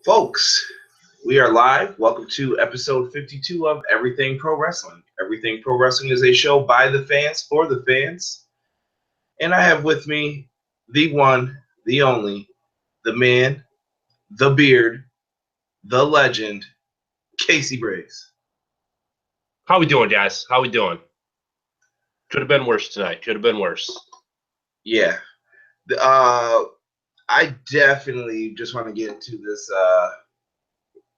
Folks, we are live. Welcome to episode 52 of Everything Pro Wrestling. Everything Pro Wrestling is a show by the fans, for the fans. And I have with me the one, the only, the man, the beard, the legend, Casey Briggs. How we doing, guys? How we doing? Could have been worse tonight. Could have been worse. Yeah. I definitely just want to get into this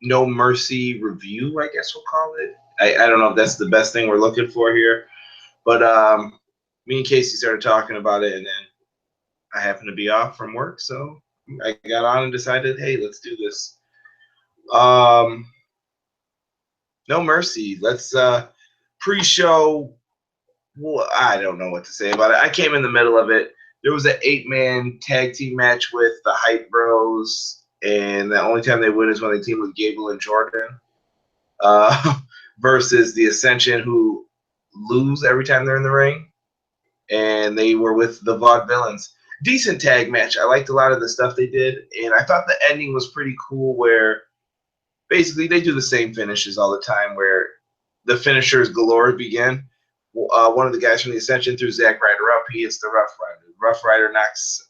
No Mercy review, I guess we'll call it. I don't know if that's the best thing we're looking for here. But me and Casey started talking about it, and then I happened to be off from work, so I got on and decided, hey, let's do this. No Mercy. Let's pre-show. Well, I don't know what to say about it. I came in the middle of it. There was an 8-man tag team match with the Hype Bros, and the only time they win is when they team with Gable and Jordan versus the Ascension, who lose every time they're in the ring. And they were with the Vaudevillains. Decent tag match. I liked a lot of the stuff they did, and I thought the ending was pretty cool where basically they do the same finishes all the time where the finishers galore begin. One of the guys from the Ascension threw Zack Ryder up. He hits the Rough Rider. Rough Rider knocks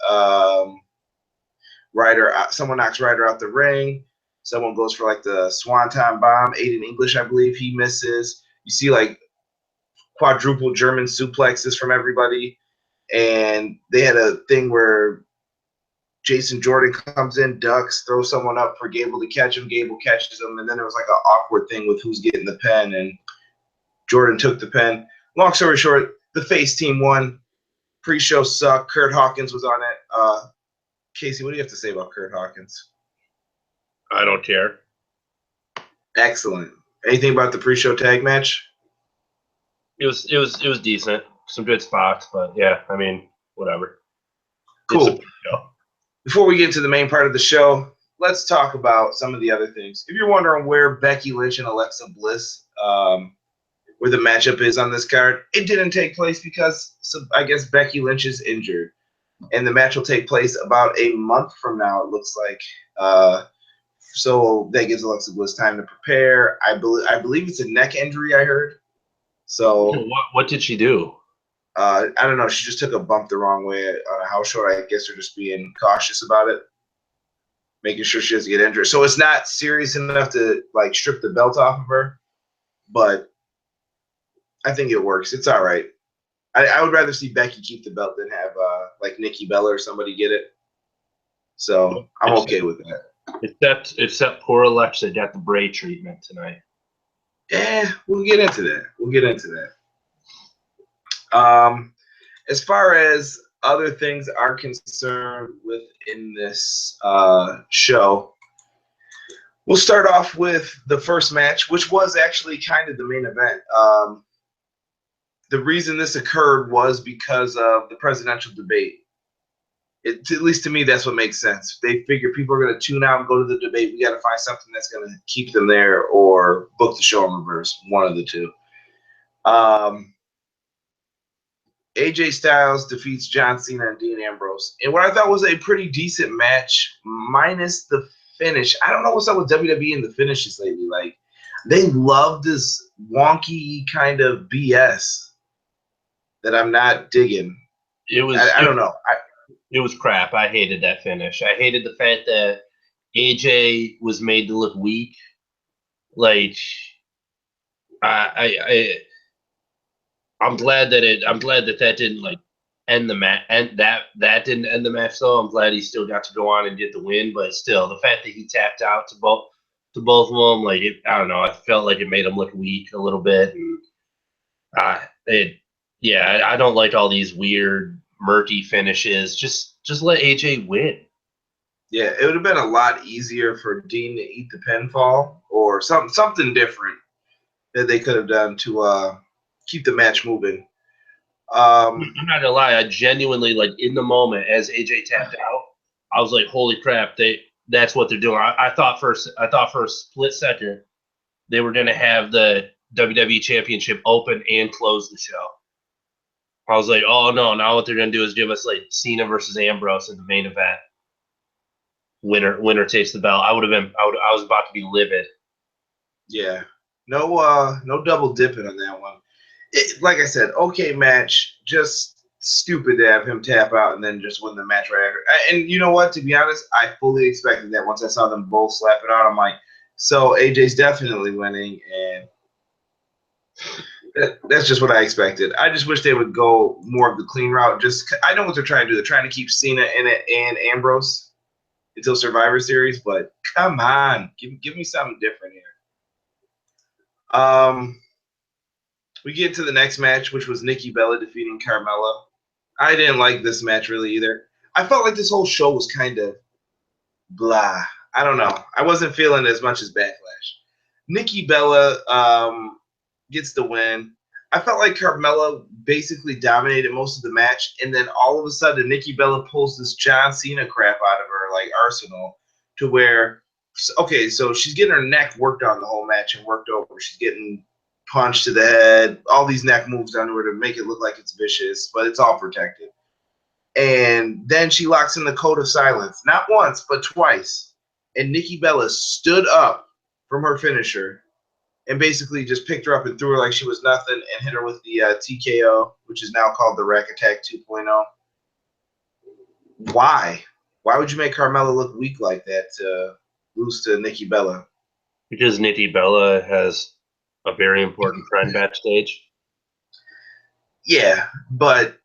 Ryder out. Someone knocks Ryder out the ring. Someone goes for like the Swanton Bomb. Aiden English, I believe, he misses. You see like quadruple German suplexes from everybody. And they had a thing where Jason Jordan comes in, ducks, throws someone up for Gable to catch him. Gable catches him. And then there was like an awkward thing with who's getting the pen. And Jordan took the pen. Long story short, the face team won. Pre-show sucked. Kurt Hawkins was on it. Casey, what do you have to say about Kurt Hawkins? I don't care. Excellent. Anything about the pre-show tag match? It was decent. Some good spots, but yeah, I mean, whatever. Cool. Before we get to the main part of the show, let's talk about some of the other things. If you're wondering where Becky Lynch and Alexa Bliss, where the matchup is on this card, it didn't take place because I guess Becky Lynch is injured. And the match will take place about a month from now, it looks like. So that gives Alexa Bliss time to prepare. I believe it's a neck injury, I heard. So what did she do? I don't know. She just took a bump the wrong way on a house show. I guess they're just being cautious about it, making sure she doesn't get injured. So it's not serious enough to like strip the belt off of her, but I think it works. It's all right. I would rather see Becky keep the belt than have like Nikki Bella or somebody get it. So I'm okay with that. Except poor Alexa got the Bray treatment tonight. Yeah, we'll get into that. As far as other things are concerned within this show, we'll start off with the first match, which was actually kind of the main event. The reason this occurred was because of the presidential debate. At least to me, that's what makes sense. They figure people are going to tune out and go to the debate. We got to find something that's going to keep them there or book the show in reverse, one of the two. AJ Styles defeats John Cena and Dean Ambrose. And what I thought was a pretty decent match, minus the finish. I don't know what's up with WWE and the finishes lately. Like, they love this wonky kind of BS that I'm not digging. I don't know. It was crap. I hated that finish. I hated the fact that AJ was made to look weak. Like, I'm glad that didn't like end the match, and that didn't end the match. Though I'm glad he still got to go on and get the win. But still, the fact that he tapped out to both of them, like I don't know, I felt like it made him look weak a little bit. And I don't like all these weird murky finishes. Just let AJ win. Yeah, it would have been a lot easier for Dean to eat the pinfall or something different that they could have done to keep the match moving. I'm not gonna lie, I genuinely, like, in the moment as AJ tapped out, I was like, "Holy crap! That's what they're doing." I thought for a split second they were gonna have the WWE Championship open and close the show. I was like, "Oh no!" Now what they're gonna do is give us like Cena versus Ambrose in the main event. winner takes the belt. I was about to be livid. Yeah. No double dipping on that one. Like I said, okay match, just stupid to have him tap out and then just win the match right after. And you know what? To be honest, I fully expected that once I saw them both slap it out. I'm like, so AJ's definitely winning, and that's just what I expected. I just wish they would go more of the clean route. Just I know what they're trying to do. They're trying to keep Cena in it and Ambrose until Survivor Series, but come on, give me something different here. We get to the next match, which was Nikki Bella defeating Carmella. I didn't like this match really either. I felt like this whole show was kind of blah. I don't know. I wasn't feeling as much as Backlash. Nikki Bella gets the win. I felt like Carmella basically dominated most of the match, and then all of a sudden Nikki Bella pulls this John Cena crap out of her like arsenal to where, okay, so she's getting her neck worked on the whole match and worked over. She's getting punched to the head, all these neck moves done to her to make it look like it's vicious, but it's all protected. And then she locks in the code of silence, not once, but twice. And Nikki Bella stood up from her finisher and basically just picked her up and threw her like she was nothing and hit her with the TKO, which is now called the Rack Attack 2.0. Why? Why would you make Carmella look weak like that to lose to Nikki Bella? Because Nikki Bella has a very important friend backstage. Yeah, but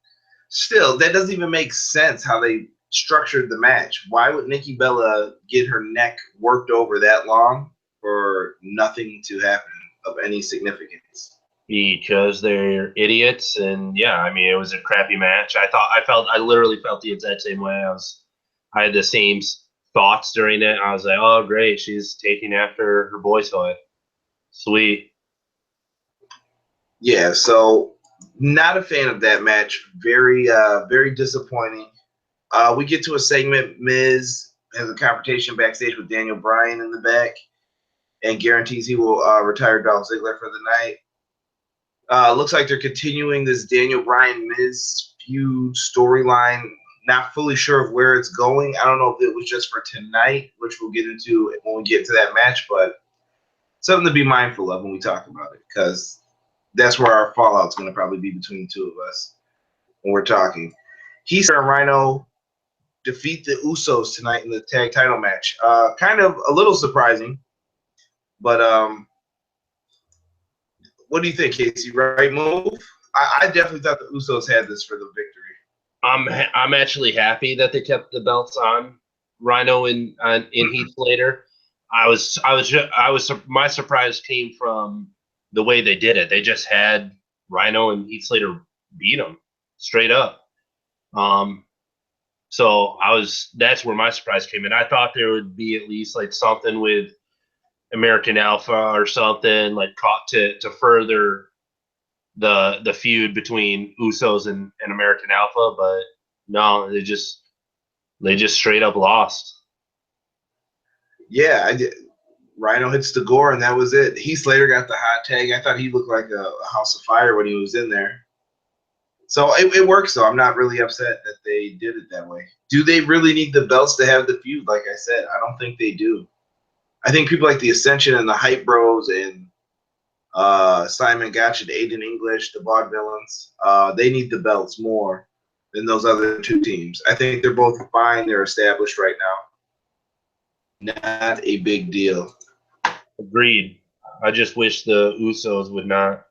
still, that doesn't even make sense how they structured the match. Why would Nikki Bella get her neck worked over that long for nothing to happen of any significance? Because they're idiots, and yeah, I mean, it was a crappy match. I literally felt the exact same way. I had the same thoughts during it. I was like, oh, great, she's taking after her boy toy. Sweet. Yeah, so not a fan of that match. Very disappointing. We get to a segment. Miz has a confrontation backstage with Daniel Bryan in the back and guarantees he will retire Dolph Ziggler for the night. Looks like they're continuing this Daniel Bryan Miz feud storyline. Not fully sure of where it's going. I don't know if it was just for tonight, which we'll get into when we get to that match, but something to be mindful of when we talk about it, because that's where our fallout's going to probably be between the two of us when we're talking. Heath and Rhino defeat the Usos tonight in the tag title match. Kind of a little surprising, but what do you think, Casey? Right move? I definitely thought the Usos had this for the victory. I'm actually happy that they kept the belts on Rhino and Heath Slater. My surprise came from the way they did it. They just had Rhino and Heath Slater beat them straight up. So that's where my surprise came in. I thought there would be at least like something with American Alpha or something like caught to further the feud between Usos and American Alpha, but no, they just straight up lost. Yeah, I did. Rhino hits the gore, and that was it. Heath Slater got the hot tag. I thought he looked like a house of fire when he was in there. So it works, though. I'm not really upset that they did it that way. Do they really need the belts to have the feud? Like I said, I don't think they do. I think people like the Ascension and the Hype Bros and Simon Gotch and Aiden English, the Vaudevillains, they need the belts more than those other two teams. I think they're both fine. They're established right now. Not a big deal. Agreed. I just wish the Usos would not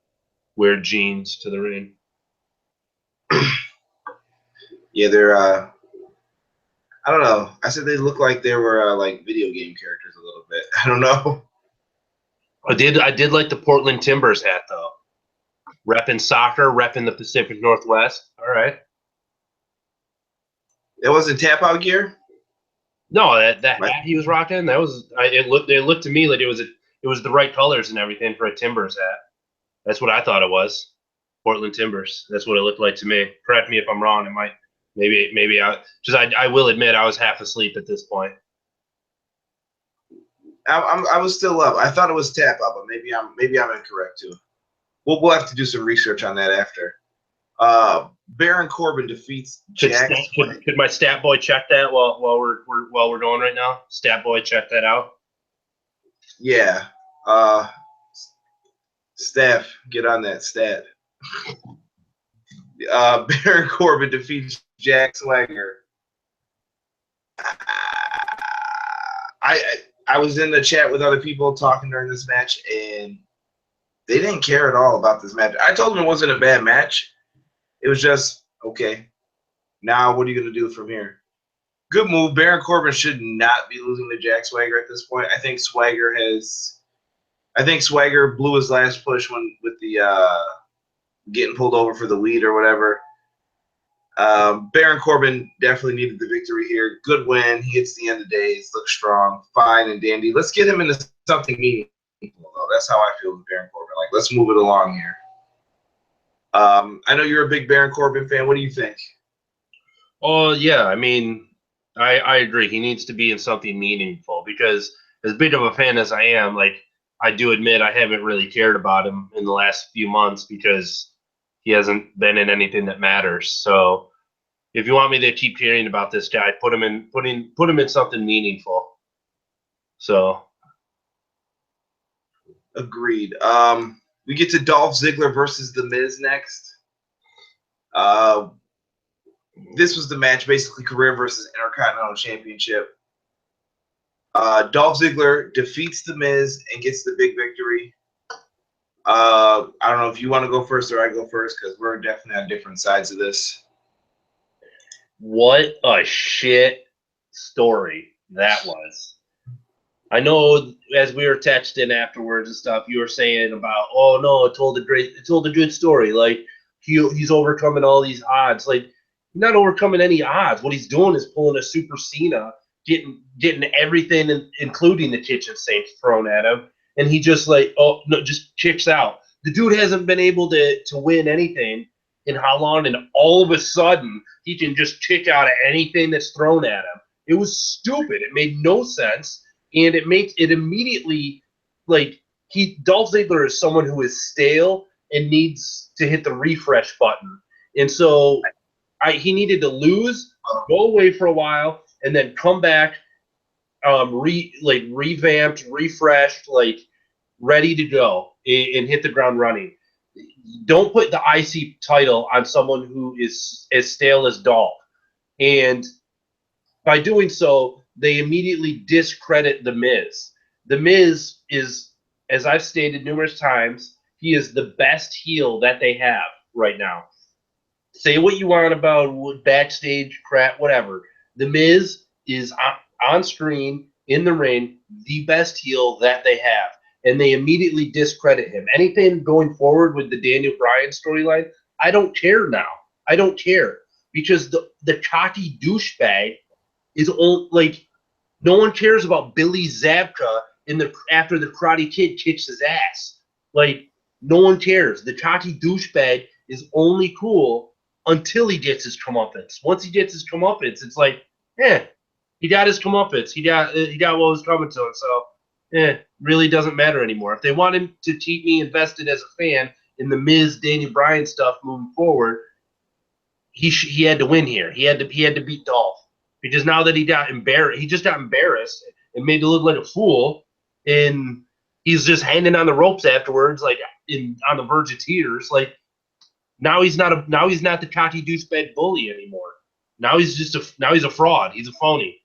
wear jeans to the ring. Yeah, they're I don't know. I said they look like they were like video game characters a little bit. I don't know. I did like the Portland Timbers hat though. Repping soccer, repping the Pacific Northwest. All right. It wasn't tap out gear? No, that hat he was rocking, it looked to me like it was the right colors and everything for a Timbers hat. That's what I thought it was. Portland Timbers. That's what it looked like to me. Correct me if I'm wrong. It might maybe I will admit I was half asleep at this point. I was still up. I thought it was tap out, but maybe I'm incorrect too. We'll have to do some research on that after. Baron Corbin defeats Jack. Could my stat boy check that while we're going right now? Stat boy, check that out. Yeah. Steph, get on that stat. Baron Corbin defeats Jack Swagger. I was in the chat with other people talking during this match, and they didn't care at all about this match. I told them it wasn't a bad match. It was just, okay, now what are you going to do from here? Good move. Baron Corbin should not be losing to Jack Swagger at this point. I think Swagger blew his last push with the getting pulled over for the lead or whatever. Baron Corbin definitely needed the victory here. Good win. He gets the end of days. Looks strong, fine and dandy. Let's get him into something meaningful, though. That's how I feel with Baron Corbin. Like, let's move it along here. I know you're a big Baron Corbin fan. What do you think? Oh, yeah. I mean, I agree. He needs to be in something meaningful because as big of a fan as I am, like, I do admit I haven't really cared about him in the last few months because he hasn't been in anything that matters. So if you want me to keep hearing about this guy, put him in something meaningful. So agreed. We get to Dolph Ziggler versus The Miz next. This was the match, basically career versus Intercontinental Championship. Dolph Ziggler defeats The Miz and gets the big victory. I don't know if you want to go first or I go first because we're definitely on different sides of this. What a shit story that was. I know as we were texting afterwards and stuff, you were saying about, oh no, it told a good story. Like he's overcoming all these odds. Like, he's not overcoming any odds. What he's doing is pulling a Super Cena, getting everything, including the kitchen sink, thrown at him, and he just like, oh no, just kicks out. The dude hasn't been able to win anything in how long, and all of a sudden he can just kick out at anything that's thrown at him. It was stupid. It made no sense, and it makes it immediately like Dolph Ziggler is someone who is stale and needs to hit the refresh button, and so he needed to lose, go away for a while, and then come back, revamped, refreshed, like ready to go and hit the ground running. Don't put the IC title on someone who is as stale as Dolph. And by doing so, they immediately discredit The Miz. The Miz is, as I've stated numerous times, he is the best heel that they have right now. Say what you want about backstage crap, whatever. The Miz is on screen, in the ring, the best heel that they have. And they immediately discredit him. Anything going forward with the Daniel Bryan storyline, I don't care now. I don't care. Because the cocky douchebag is like, no one cares about Billy Zabka after the Karate Kid kicks his ass. Like, no one cares. The cocky douchebag is only cool until he gets his comeuppance. Once he gets his comeuppance, it's like, he got his comeuppance. He got what was coming to him. So, really doesn't matter anymore. If they want him to keep me invested as a fan in the Miz Daniel Bryan stuff moving forward, he had to win here. He had to beat Dolph, because now that he got embarrassed, he just got embarrassed and made to look like a fool, and he's just hanging on the ropes afterwards, like on the verge of tears. Like, now he's not the cocky douchebag bully anymore. Now he's a fraud. He's a phony.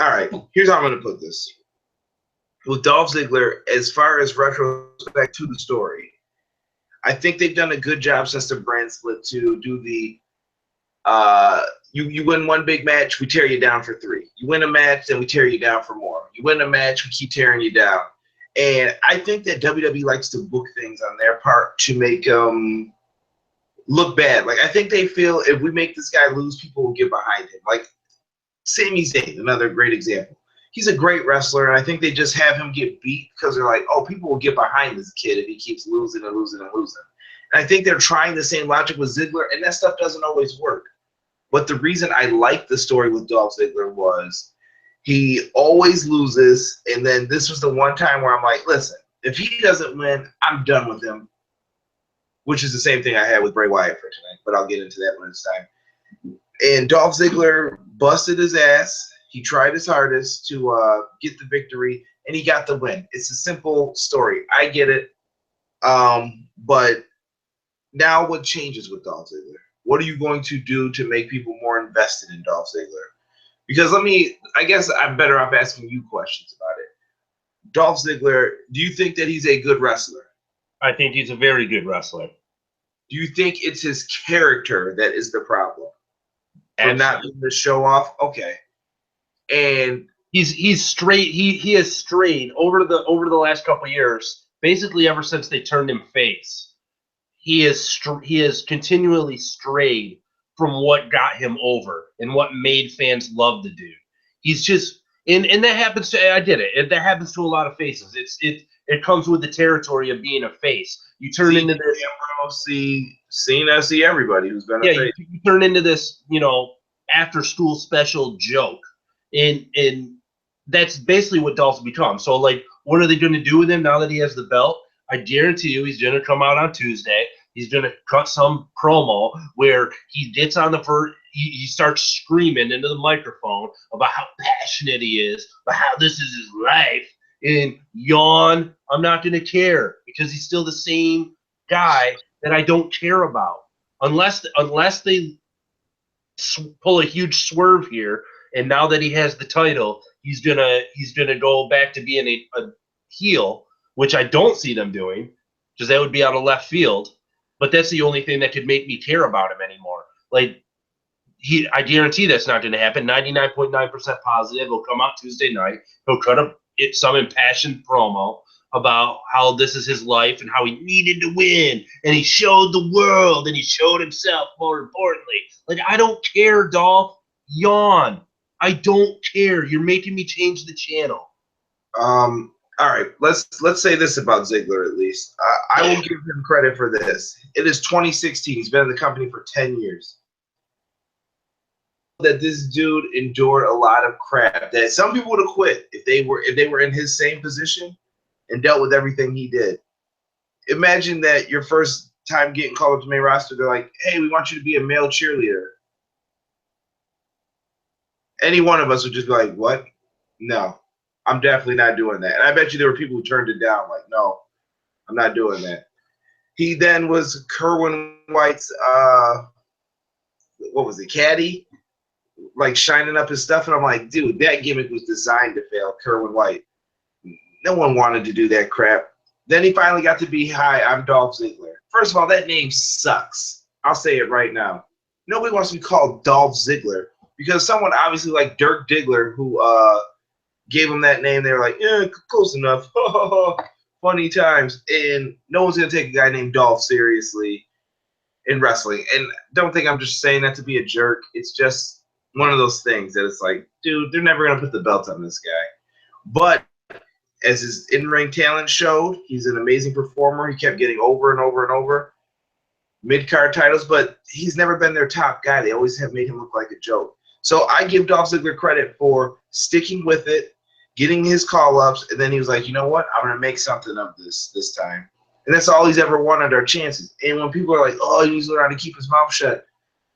All right, here's how I'm going to put this. With Dolph Ziggler, as far as retrospect to the story, I think they've done a good job since the brand split to do the you win one big match, we tear you down for 3. You win a match, then we tear you down for more. You win a match, we keep tearing you down. And I think that WWE likes to book things on their part to make them look bad. Like, I think they feel if we make this guy lose, people will get behind him. Like, Sami Zayn, another great example. He's a great wrestler, and I think they just have him get beat because they're like, oh, people will get behind this kid if he keeps losing and losing and losing. And I think they're trying the same logic with Ziggler, and that stuff doesn't always work. But the reason I like the story with Dolph Ziggler was he always loses, and then this was the one time where I'm like, listen, If he doesn't win, I'm done with him. Which is the same thing I had with Bray Wyatt for tonight, but I'll get into that when it's time. And Dolph Ziggler busted his ass. He tried his hardest to get the victory, and he got the win. It's a simple story. I get it. But now what changes with Dolph Ziggler? What are you going to do to make people more invested in Dolph Ziggler? Because I guess I'm better off asking you questions about it. Dolph Ziggler, do you think that he's a good wrestler? I think he's a very good wrestler. Do you think it's his character that is the problem? And not the show off? Okay. And he's straight. He has strayed over the last couple of years, basically ever since they turned him face. He has continually strayed from what got him over and what made fans love the dude. He's just and that happens to that happens to a lot of faces. It comes with the territory of being a face. You turn into this. Cena, see everybody who's been a face. You turn into this, after school special joke, and that's basically what Dolph's become. So, like, what are they going to do with him now that he has the belt? I guarantee you, he's going to come out on Tuesday. He's going to cut some promo where he gets on the first. He starts screaming into the microphone about how passionate he is, about how this is his life, and yawn. I'm not going to care because he's still the same guy that I don't care about, unless they pull a huge swerve here. And now that he has the title, he's gonna go back to being a heel, which I don't see them doing, because that would be out of left field. But that's the only thing that could make me care about him anymore. Like, I guarantee that's not going to happen. 99.9% positive. He'll come out Tuesday night. He'll cut some impassioned promo about how this is his life and how he needed to win, and he showed the world, and he showed himself, more importantly. Like, I don't care, Dolph. Yawn. I don't care. You're making me change the channel. All right. Let's say this about Ziggler at least. I will give him credit for this. It is 2016. He's been in the company for 10 years. That this dude endured a lot of crap that some people would have quit if they were in his same position and dealt with everything he did. Imagine that your first time getting called up to main roster, they're like, "Hey, we want you to be a male cheerleader." Any one of us would just be like, "What? No, I'm definitely not doing that." And I bet you there were people who turned it down, like, "No, I'm not doing that." He then was Kerwin White's, what was it, caddy? Like, shining up his stuff. And I'm like, dude, that gimmick was designed to fail, Kerwin White. No one wanted to do that crap. Then he finally got to be, "Hi, I'm Dolph Ziggler." First of all, that name sucks. I'll say it right now. Nobody wants to be called Dolph Ziggler. Because someone obviously like Dirk Diggler, who gave him that name, they were like, "Yeah, close enough." Funny times. And no one's going to take a guy named Dolph seriously in wrestling. And don't think I'm just saying that to be a jerk. It's just one of those things that it's like, dude, they're never going to put the belt on this guy. But as his in-ring talent showed, he's an amazing performer. He kept getting over and over and over mid-card titles, but he's never been their top guy. They always have made him look like a joke. So I give Dolph Ziggler credit for sticking with it, getting his call-ups, and then he was like, "You know what? I'm going to make something of this time." And that's all he's ever wanted are chances. And when people are like, "Oh, he needs to learn how to keep his mouth shut,"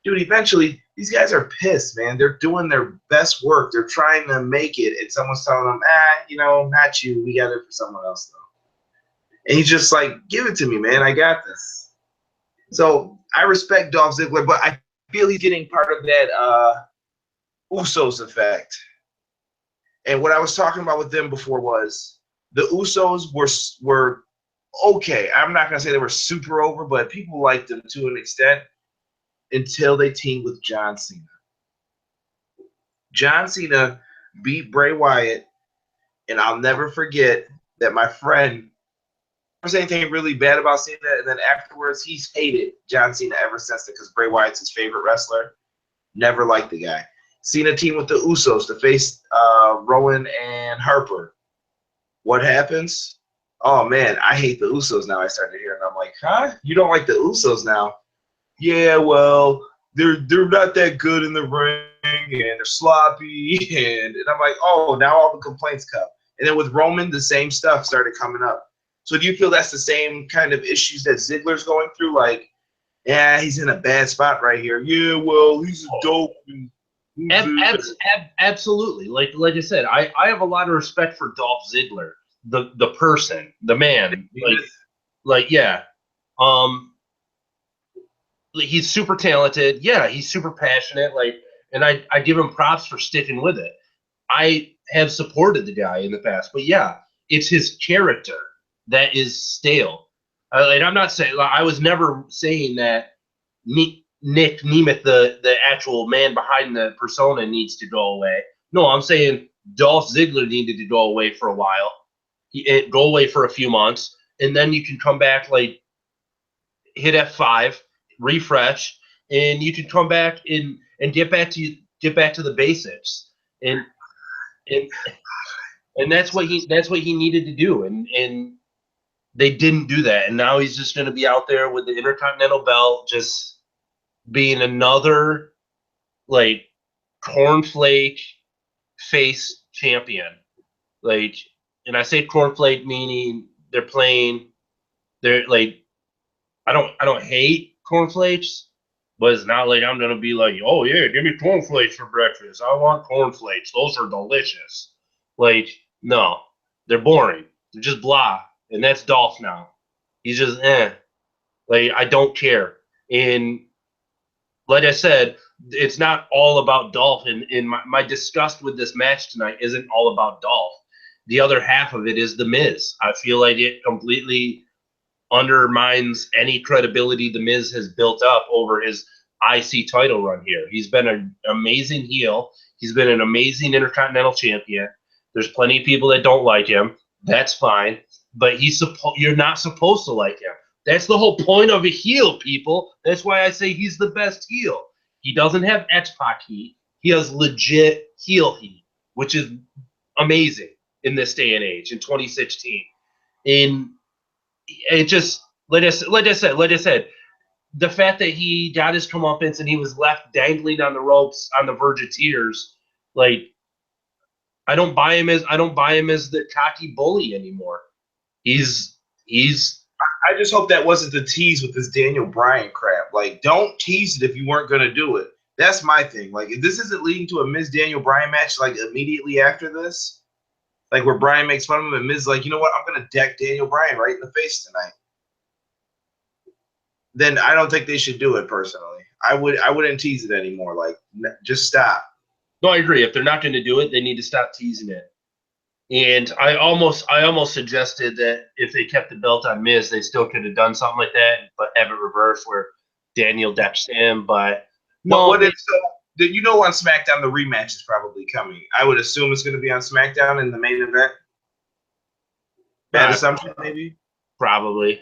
dude, eventually these guys are pissed, man. They're doing their best work. They're trying to make it, and someone's telling them, not you. We got it for someone else, though. And he's just like, "Give it to me, man. I got this." So I respect Dolph Ziggler, but I feel he's getting part of that Usos effect. And what I was talking about with them before was the Usos were okay. I'm not going to say they were super over, but people liked them to an extent until they teamed with John Cena. John Cena beat Bray Wyatt, and I'll never forget that my friend never said anything really bad about Cena, and then afterwards he's hated John Cena ever since because Bray Wyatt's his favorite wrestler. Never liked the guy. Cena teamed with the Usos to face Rowan and Harper. What happens? Oh, man, I hate the Usos now. I started hearing. I'm like, huh? You don't like the Usos now? Yeah, well, they're not that good in the ring, and they're sloppy. And I'm like, oh, now all the complaints come. And then with Roman, the same stuff started coming up. So do you feel that's the same kind of issues that Ziggler's going through? Like, yeah, he's in a bad spot right here. Yeah, well, he's a dope. Absolutely. Like I said, I have a lot of respect for Dolph Ziggler, the person, the man. Yeah. He's super talented. Yeah, he's super passionate. And I give him props for sticking with it. I have supported the guy in the past, but yeah, it's his character that is stale. And I'm not saying, I was never saying that Nick Nemeth, the actual man behind the persona, needs to go away. No, I'm saying Dolph Ziggler needed to go away for a while. Go away for a few months, and then you can come back, hit F5, refresh, and you can come back and get back to the basics. And that's what he needed to do, and they didn't do that, and now he's just going to be out there with the Intercontinental belt, just being another cornflake face champion. And I say cornflake meaning they're I don't hate cornflakes, but it's not like I'm gonna be like, oh yeah, give me cornflakes for breakfast. I want cornflakes. Those are delicious. No, they're boring. They're just blah. And that's Dolph now. He's just I don't care. And like I said, it's not all about Dolph. And my disgust with this match tonight isn't all about Dolph. The other half of it is The Miz. I feel like it completely undermines any credibility The Miz has built up over his IC title run here. He's been an amazing heel. He's been an amazing Intercontinental champion. There's plenty of people that don't like him. That's fine. But you're not supposed to like him. That's the whole point of a heel, people. That's why I say he's the best heel. He doesn't have X-Pac heat. He has legit heel heat, which is amazing in this day and age, in 2016. And it just, like I said, the fact that he got his comeuppance and he was left dangling on the ropes on the verge of tears, I don't buy him as the cocky bully anymore. He's I just hope that wasn't the tease with this Daniel Bryan crap. Don't tease it if you weren't going to do it. That's my thing. If this isn't leading to a Miz Daniel Bryan match, immediately after this, where Bryan makes fun of him and Miz you know what? I'm going to deck Daniel Bryan right in the face tonight. Then I don't think they should do it personally. I wouldn't tease it anymore. Just stop. No, I agree. If they're not going to do it, they need to stop teasing it. And I almost suggested that if they kept the belt on Miz, they still could have done something like that, but have it reversed where Daniel decks him. But no, what if so? You know, on SmackDown the rematch is probably coming. I would assume it's going to be on SmackDown in the main event. Bad assumption, maybe. Probably.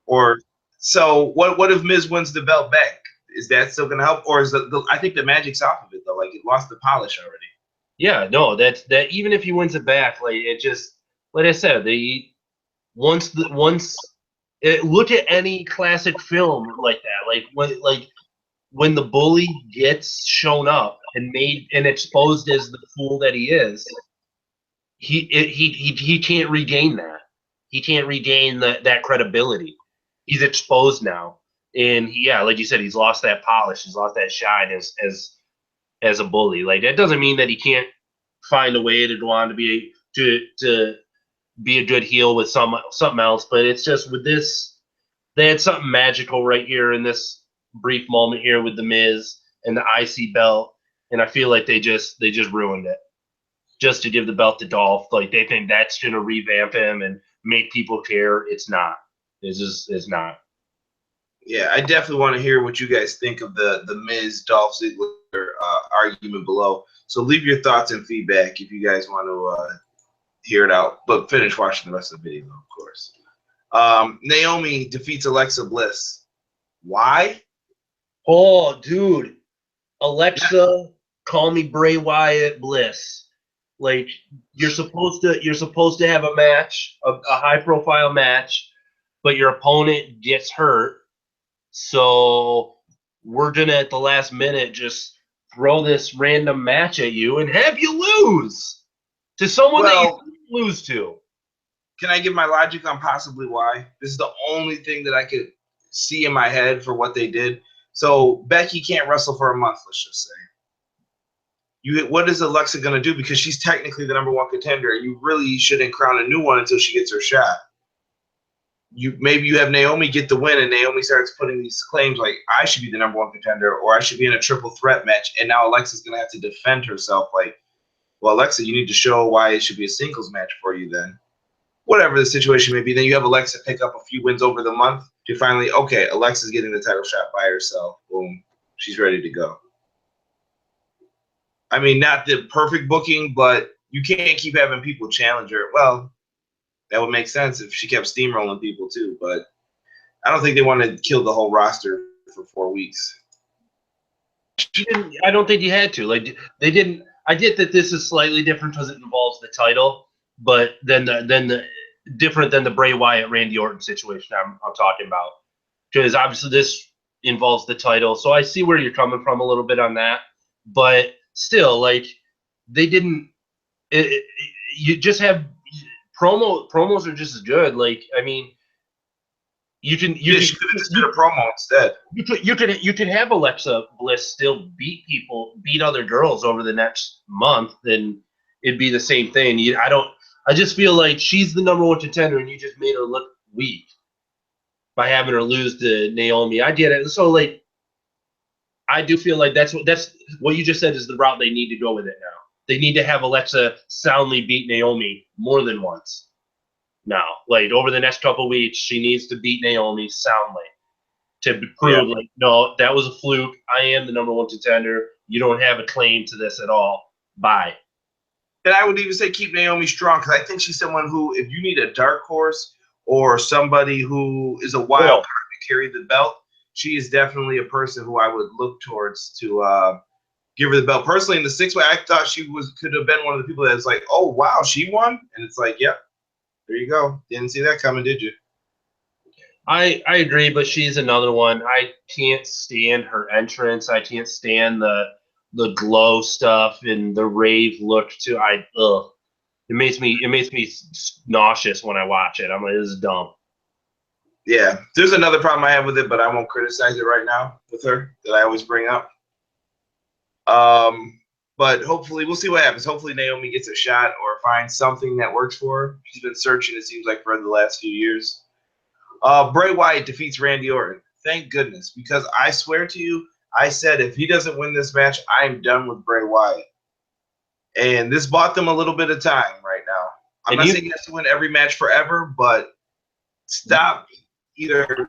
Or so. What if Miz wins the belt back? Is that still going to help, or is I think the magic's off of it though? It lost the polish already. Yeah, no, that even if he wins it back, it just, like I said, look at any classic film like that, when the bully gets shown up and made and exposed as the fool that he is, he can't regain that. He can't regain that credibility. He's exposed now, and like you said, he's lost that polish. He's lost that shine as a bully. That doesn't mean that he can't find a way to go on to be a good heel with something else. But it's just with this, they had something magical right here in this brief moment here with the Miz and the IC belt, and I feel like they just ruined it just to give the belt to Dolph. They think that's gonna revamp him and make people care. It's not. It's not. Yeah, I definitely want to hear what you guys think of the Miz Dolph Ziggler argument below. So leave your thoughts and feedback if you guys want to hear it out. But finish watching the rest of the video, of course. Naomi defeats Alexa Bliss. Why? Oh, dude, Alexa, call me Bray Wyatt Bliss. You're supposed to have a match, a high profile match, but your opponent gets hurt. So we're gonna at the last minute just throw this random match at you and have you lose to someone that you lose to. Can I give my logic on possibly why? This is the only thing that I could see in my head for what they did. So Becky can't wrestle for a month, let's just say. What is Alexa going to do? Because she's technically the #1 contender. You really shouldn't crown a new one until she gets her shot. Maybe you have Naomi get the win, and Naomi starts putting these claims like, I should be the #1 contender, or I should be in a triple threat match, and now Alexa's going to have to defend herself. Like, well, Alexa, you need to show why it should be a singles match for you then. Whatever the situation may be, then you have Alexa pick up a few wins over the month to finally, okay, Alexa's getting the title shot by herself. Boom. She's ready to go. I mean, not the perfect booking, but you can't keep having people challenge her. Well, that would make sense if she kept steamrolling people too, but I don't think they want to kill the whole roster for 4 weeks. I don't think you had to. Like, they didn't. I get that this is slightly different because it involves the title, but then the different than the Bray Wyatt Randy Orton situation I'm talking about, because obviously this involves the title. So I see where you're coming from a little bit on that, but still, like, they didn't. You just have promos are just as good. Like, I mean, you could have just did a promo instead. You could have Alexa Bliss still beat other girls over the next month, then it'd be the same thing. I just feel like she's the #1 contender, and you just made her look weak by having her lose to Naomi. I get it. So, like, I do feel like that's what you just said is the route they need to go with it now. They need to have Alexa soundly beat Naomi more than once. Now, like, over the next couple of weeks, she needs to beat Naomi soundly to prove, like, no, that was a fluke. I am the #1 contender. You don't have a claim to this at all. Bye. And I would even say keep Naomi strong, because I think she's someone who, if you need a dark horse or somebody who is a wild card to carry the belt, she is definitely a person who I would look towards to give her the belt. Personally, in the 6-way, I thought she could have been one of the people that's like, oh, wow, she won? And it's like, yep, there you go. Didn't see that coming, did you? I agree, but she's another one. I can't stand her entrance. I can't stand the glow stuff and the rave look too. It makes me nauseous when I watch it. I'm like, this is dumb. Yeah, there's another problem I have with it, but I won't criticize it right now with her that I always bring up. But hopefully, we'll see what happens. Hopefully, Naomi gets a shot or finds something that works for her. She's been searching, it seems like, for the last few years. Bray Wyatt defeats Randy Orton. Thank goodness, because I swear to you, I said if he doesn't win this match, I'm done with Bray Wyatt. And this bought them a little bit of time right now. I'm not saying he has to win every match forever, but stop either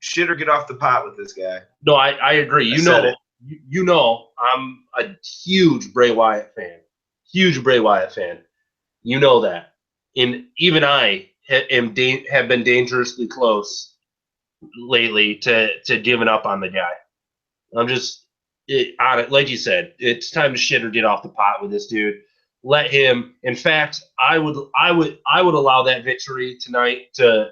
shit or get off the pot with this guy. No, I agree. You know, I'm a huge Bray Wyatt fan. Huge Bray Wyatt fan. You know that. And even I have been dangerously close lately to giving up on the guy. I'm just on it. Like you said, it's time to shit or get off the pot with this dude. Let him. In fact, I would allow that victory tonight to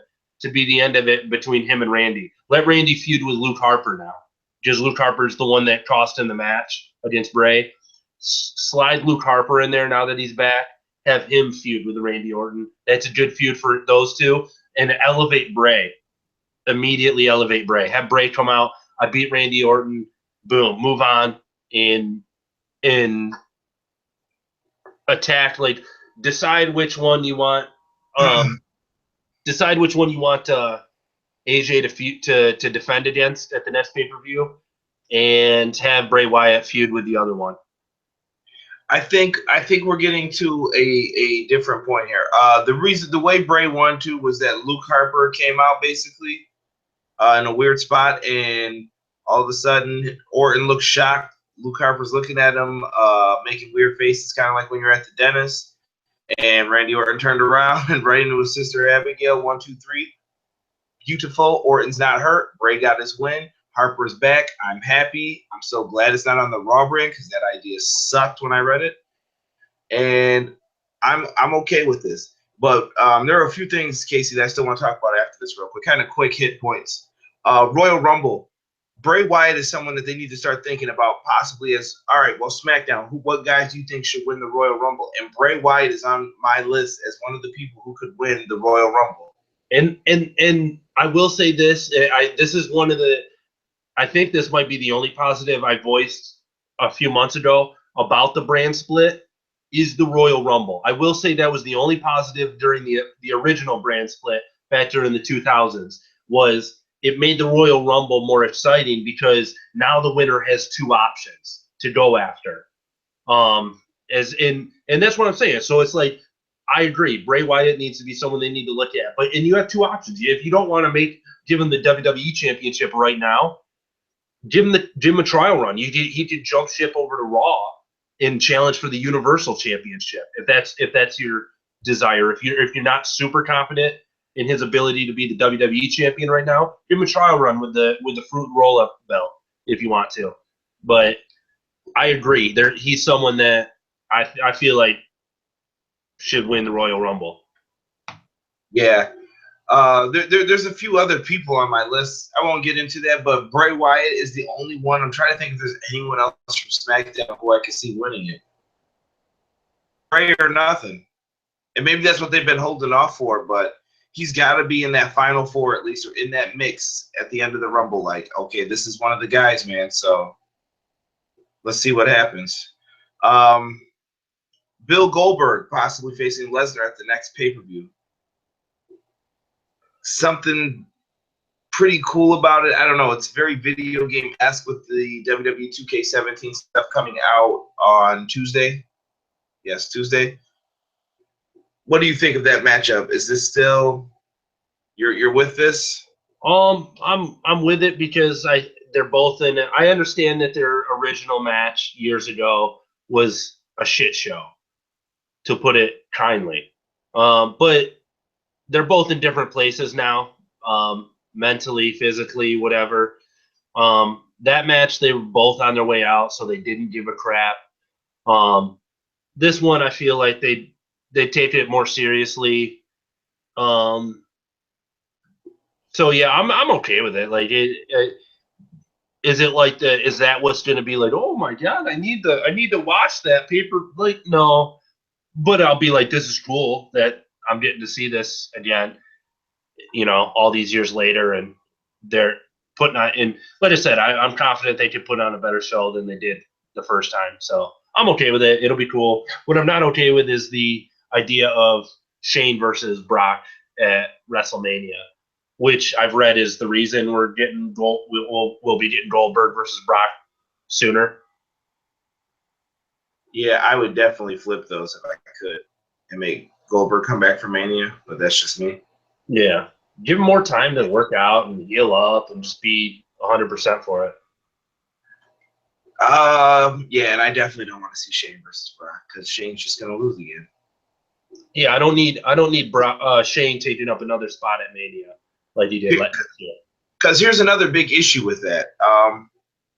be the end of it between him and Randy. Let Randy feud with Luke Harper now. Because Luke Harper's the one that cost him the match against Bray. Slide Luke Harper in there now that he's back. Have him feud with Randy Orton. That's a good feud for those two. And elevate Bray. Immediately elevate Bray. Have Bray come out. I beat Randy Orton. Boom. Move on and attack. Like, decide which one you want. Decide which one you want AJ to defend against at the next pay-per-view, and have Bray Wyatt feud with the other one. I think we're getting to a different point here. The way Bray won too was that Luke Harper came out basically in a weird spot, and all of a sudden Orton looks shocked. Luke Harper's looking at him, making weird faces, kind of like when you're at the dentist. And Randy Orton turned around and right into his sister Abigail. 1, 2, 3. Beautiful. Orton's not hurt. Bray got his win. Harper's back. I'm happy. I'm so glad it's not on the Raw brand because that idea sucked when I read it. And I'm okay with this. But there are a few things, Casey, that I still want to talk about after this real quick. Kind of quick hit points. Royal Rumble. Bray Wyatt is someone that they need to start thinking about possibly as, all right, well, SmackDown, what guys do you think should win the Royal Rumble? And Bray Wyatt is on my list as one of the people who could win the Royal Rumble. And I will say this, this is one of the, I think this might be the only positive I voiced a few months ago about the brand split is the Royal Rumble. I will say that was the only positive during the original brand split back during the 2000s was it made the Royal Rumble more exciting because now the winner has two options to go after. And that's what I'm saying. So it's like, I agree. Bray Wyatt needs to be someone they need to look at. And you have two options. If you don't want to give him the WWE Championship right now, give him a trial run. He could jump ship over to Raw and challenge for the Universal Championship if that's your desire. If you're not super confident in his ability to be the WWE champion right now, give him a trial run with the fruit roll up belt if you want to. But I agree. He's someone that I feel like should win the Royal Rumble. Yeah. There's a few other people on my list. I won't get into that, but Bray Wyatt is the only one. I'm trying to think if there's anyone else from SmackDown who I can see winning it. Bray or nothing. And maybe that's what they've been holding off for, but he's got to be in that Final Four at least, or in that mix at the end of the Rumble. Like, okay, this is one of the guys, man. So let's see what happens. Bill Goldberg possibly facing Lesnar at the next pay-per-view. Something pretty cool about it. I don't know. It's very video game-esque with the WWE 2K17 stuff coming out on Tuesday. Yes, Tuesday. What do you think of that matchup? Is this still you're with this? I'm with it because they're both in it. I understand that their original match years ago was a shit show, to put it kindly. But they're both in different places now, mentally, physically, whatever. That match, they were both on their way out, so they didn't give a crap. This one, I feel like they take it more seriously. So yeah, I'm okay with it. Like, is that what's going to be like? Oh my god, I need to watch that paper. Like, no, but I'll be like, this is cool that I'm getting to see this again, all these years later, and they're putting on. And like I said, I'm confident they could put on a better show than they did the first time. So I'm okay with it. It'll be cool. What I'm not okay with is the idea of Shane versus Brock at WrestleMania, which I've read is the reason we'll be getting Goldberg versus Brock sooner. Yeah, I would definitely flip those if I could and make Goldberg come back for Mania, but that's just me. Yeah. Give him more time to work out and heal up and just be 100% for it. Yeah, and I definitely don't want to see Shane versus Brock because Shane's just gonna lose again. Yeah, I don't need Shane taking up another spot at Mania like he did last year. Because here's another big issue with that.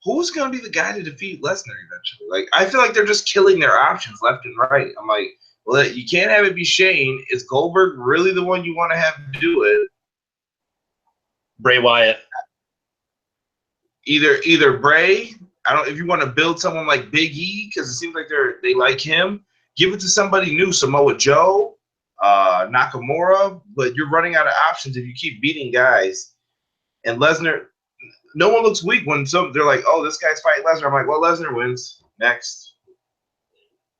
Who's gonna be the guy to defeat Lesnar eventually? Like, I feel like they're just killing their options left and right. I'm like, well, you can't have it be Shane. Is Goldberg really the one you want to have do it? Bray Wyatt. Either Bray. If you want to build someone like Big E, because it seems like they like him. Give it to somebody new, Samoa Joe, Nakamura. But you're running out of options if you keep beating guys. And Lesnar, no one looks weak when they're like, "Oh, this guy's fighting Lesnar." I'm like, "Well, Lesnar wins next."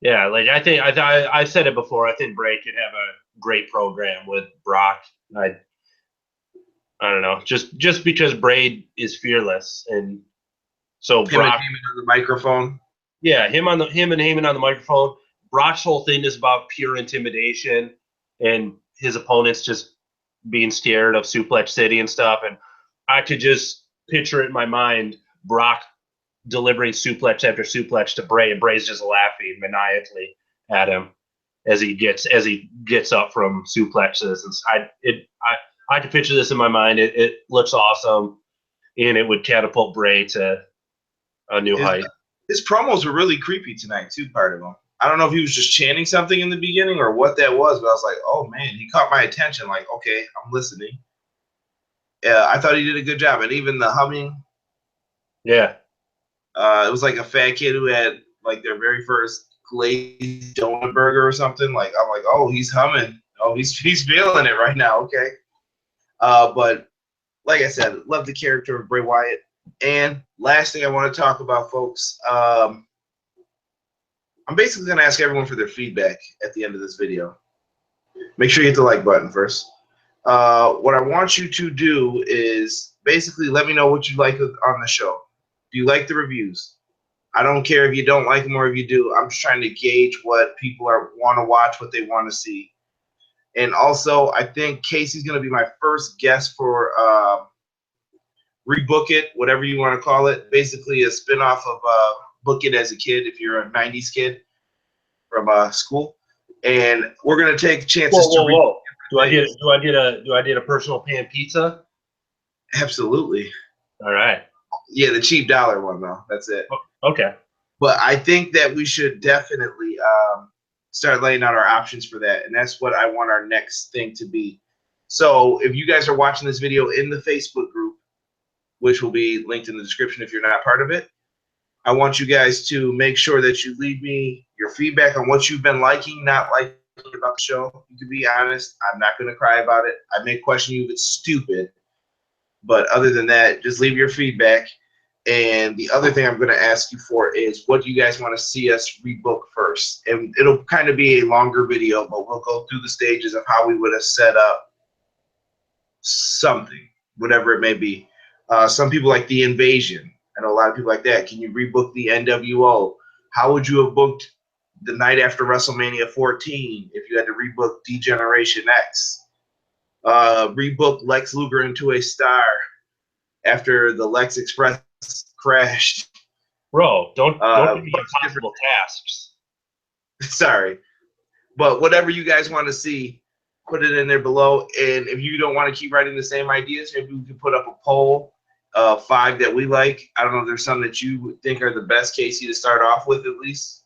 Yeah, like I said it before. I think Bray could have a great program with Brock. I don't know, just because Bray is fearless, and so Brock. Him on the microphone. Yeah, him and Heyman on the microphone. Brock's whole thing is about pure intimidation and his opponents just being scared of Suplex City and stuff. And I could just picture it in my mind, Brock delivering suplex after suplex to Bray, and Bray's just laughing maniacally at him as he gets up from suplexes. And I could picture this in my mind. It looks awesome, and it would catapult Bray to a new height. His promos were really creepy tonight too. Part of them. I don't know if he was just chanting something in the beginning or what that was, but I was like, oh man, he caught my attention. Like, okay, I'm listening. Yeah, I thought he did a good job, and even the humming. Yeah. It was like a fat kid who had like their very first glazed donut burger or something. Like I'm like, oh, he's humming. Oh, he's feeling it right now. Okay. But like I said, love the character of Bray Wyatt. And last thing I want to talk about, folks, I'm basically going to ask everyone for their feedback at the end of this video. Make sure you hit the like button first. What I want you to do is basically let me know what you like on the show. Do you like the reviews? I don't care if you don't like them or if you do. I'm just trying to gauge what people want to watch, what they want to see. And also, I think Casey's going to be my first guest for Rebook It, whatever you want to call it. Basically, a spinoff of Book It as a Kid if you're a 90s kid from school. And we're going to take chances to read. Do I get a personal pan pizza? Absolutely. All right. Yeah, the cheap dollar one though. That's it. Okay. But I think that we should definitely start laying out our options for that, and that's what I want our next thing to be. So if you guys are watching this video in the Facebook group, which will be linked in the description if you're not part of it, I want you guys to make sure that you leave me your feedback on what you've been liking, not liking about the show. You can be honest. I'm not going to cry about it. I may question you if it's stupid. But other than that, just leave your feedback. And the other thing I'm going to ask you for is what do you guys want to see us rebook first? And it'll kind of be a longer video, but we'll go through the stages of how we would have set up something, whatever it may be. Some people like the Invasion. I know a lot of people like that. Can you rebook the NWO? How would you have booked the night after WrestleMania 14 if you had to rebook D-Generation X? Rebook Lex Luger into a star after the Lex Express crashed. Bro, don't give me impossible tasks. Sorry. But whatever you guys want to see, put it in there below. And if you don't want to keep writing the same ideas, maybe we can put up a poll of 5 that we like. I don't know if there's some that you would think are the best, Casey, to start off with at least.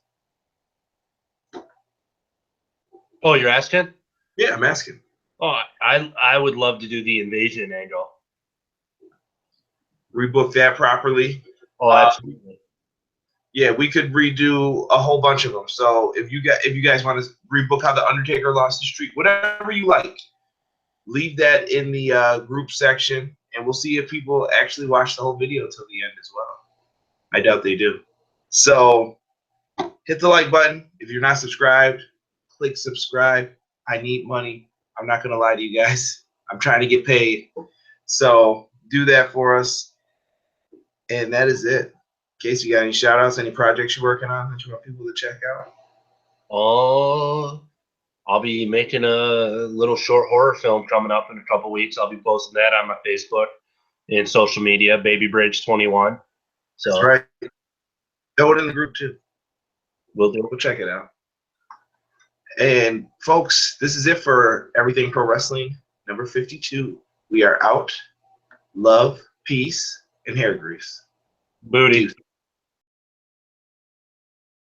Oh, you're asking? Yeah, I'm asking. Oh, I would love to do the Invasion angle. Rebook that properly. Oh, absolutely. Yeah, we could redo a whole bunch of them. So if you guys want to rebook how the Undertaker lost the streak, whatever you like, leave that in the group section, and we'll see if people actually watch the whole video till the end as well. I doubt they do. So hit the like button. If you're not subscribed, click subscribe. I need money. I'm not going to lie to you guys. I'm trying to get paid. So do that for us. And that is it. In case you got any shout outs, any projects you're working on that you want people to check out? Oh, I'll be making a little short horror film coming up in a couple weeks. I'll be posting that on my Facebook and social media, Baby Bridge 21. So that's right. Throw it in the group too. We'll check it out. And folks, this is it for Everything Pro Wrestling number 52. We are out. Love, peace, and hair grease. Booty.